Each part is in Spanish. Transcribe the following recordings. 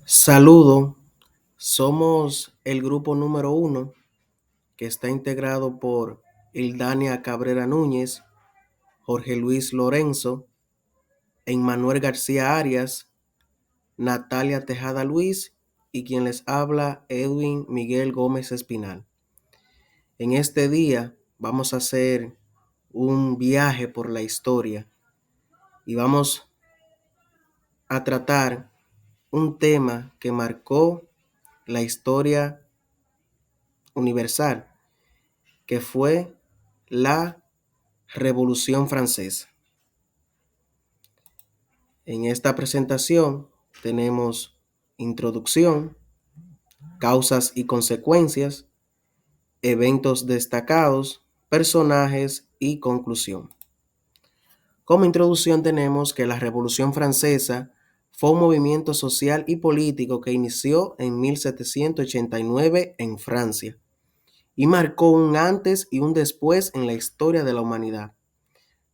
Saludo, somos el grupo número 1 que está integrado por Ildania Cabrera Núñez, Jorge Luis Lorenzo, Emmanuel García Arias, Natalia Tejada Luis y quien les habla Edwin Miguel Gómez Espinal. En este día vamos a hacer un viaje por la historia y vamos a tratar un tema que marcó la historia universal, que fue la Revolución Francesa. En esta presentación tenemos introducción, causas y consecuencias, eventos destacados, personajes y conclusión. Como introducción tenemos que la Revolución Francesa fue un movimiento social y político que inició en 1789 en Francia y marcó un antes y un después en la historia de la humanidad.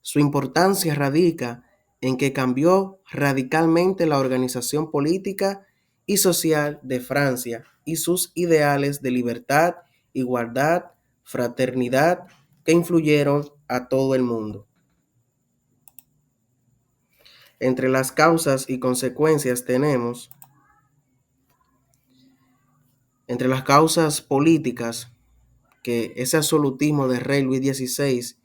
Su importancia radica en que cambió radicalmente la organización política y social de Francia y sus ideales de libertad, igualdad, fraternidad que influyeron a todo el mundo. Entre las causas y consecuencias tenemos, entre las causas políticas, que ese absolutismo del rey Luis XVI,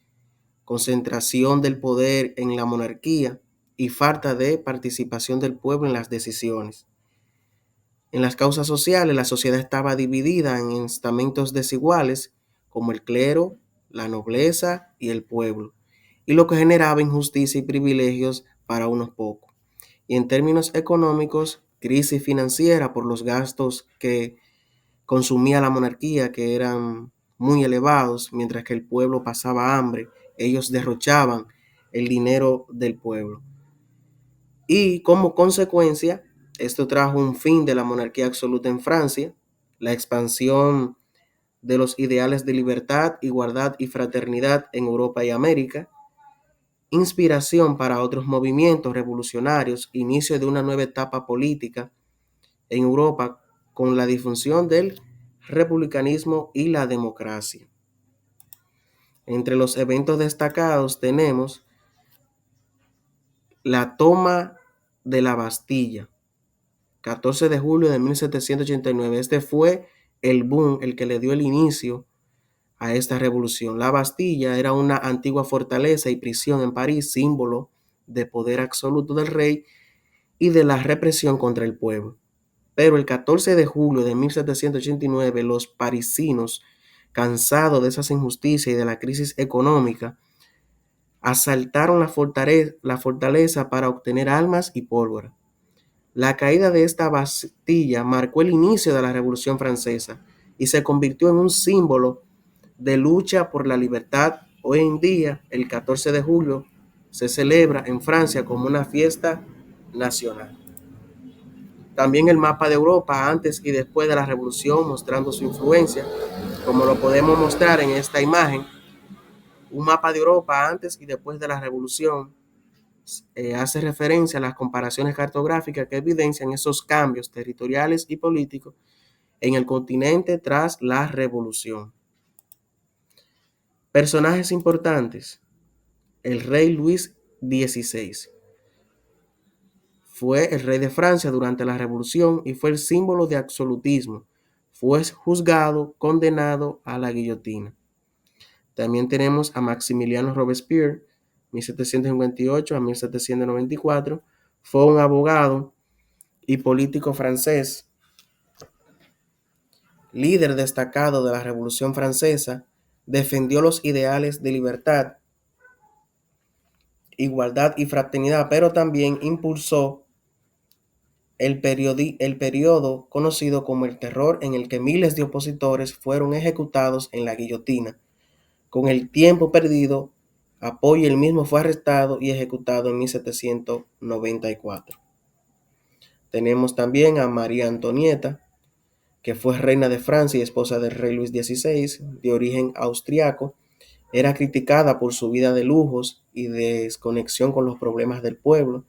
concentración del poder en la monarquía y falta de participación del pueblo en las decisiones. En las causas sociales, la sociedad estaba dividida en estamentos desiguales como el clero, la nobleza y el pueblo, y lo que generaba injusticia y privilegios para unos pocos. Y en términos económicos, crisis financiera por los gastos que consumía la monarquía, que eran muy elevados, mientras que el pueblo pasaba hambre. Ellos derrochaban el dinero del pueblo. Y como consecuencia, esto trajo un fin de la monarquía absoluta en Francia, la expansión de los ideales de libertad, igualdad y fraternidad en Europa y América, inspiración para otros movimientos revolucionarios, inicio de una nueva etapa política en Europa con la difusión del republicanismo y la democracia. Entre los eventos destacados tenemos la toma de la Bastilla, 14 de julio de 1789. Este fue el boom, el que le dio el inicio a esta revolución. La Bastilla era una antigua fortaleza y prisión en París, símbolo de poder absoluto del rey y de la represión contra el pueblo. Pero el 14 de julio de 1789, los parisinos, cansados de esas injusticias y de la crisis económica, asaltaron la fortaleza para obtener armas y pólvora. La caída de esta Bastilla marcó el inicio de la Revolución Francesa y se convirtió en un símbolo de lucha por la libertad. Hoy en día, el 14 de julio, se celebra en Francia como una fiesta nacional. También el mapa de Europa antes y después de la Revolución, mostrando su influencia, como lo podemos mostrar en esta imagen. Un mapa de Europa antes y después de la Revolución hace referencia a las comparaciones cartográficas que evidencian esos cambios territoriales y políticos en el continente tras la Revolución. Personajes importantes. El rey Luis XVI fue el rey de Francia durante la Revolución y fue el símbolo de absolutismo. Fue juzgado, condenado a la guillotina. También tenemos a Maximiliano Robespierre, 1758 a 1794. Fue un abogado y político francés, líder destacado de la Revolución Francesa. Defendió los ideales de libertad, igualdad y fraternidad, pero también impulsó el periodo conocido como el terror, en el que miles de opositores fueron ejecutados en la guillotina. Con el tiempo perdido, Apoyo el mismo fue arrestado y ejecutado en 1794. Tenemos también a María Antonieta, que fue reina de Francia y esposa del rey Luis XVI, de origen austriaco. Era criticada por su vida de lujos y de desconexión con los problemas del pueblo.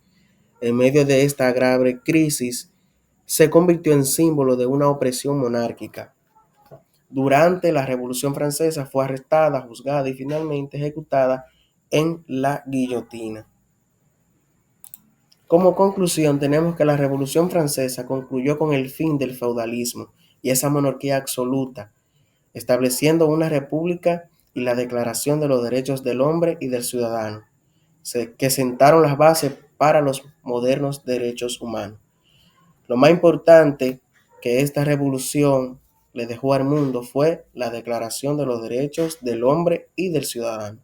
En medio de esta grave crisis, se convirtió en símbolo de una opresión monárquica. Durante la Revolución Francesa fue arrestada, juzgada y finalmente ejecutada en la guillotina. Como conclusión, tenemos que la Revolución Francesa concluyó con el fin del feudalismo y esa monarquía absoluta, estableciendo una república y la Declaración de los Derechos del Hombre y del Ciudadano, que sentaron las bases para los modernos derechos humanos. Lo más importante que esta revolución le dejó al mundo fue la Declaración de los Derechos del Hombre y del Ciudadano.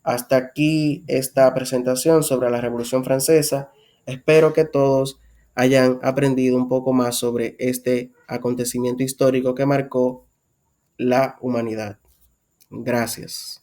Hasta aquí esta presentación sobre la Revolución Francesa. Espero que todos hayan aprendido un poco más sobre este acontecimiento histórico que marcó la humanidad. Gracias.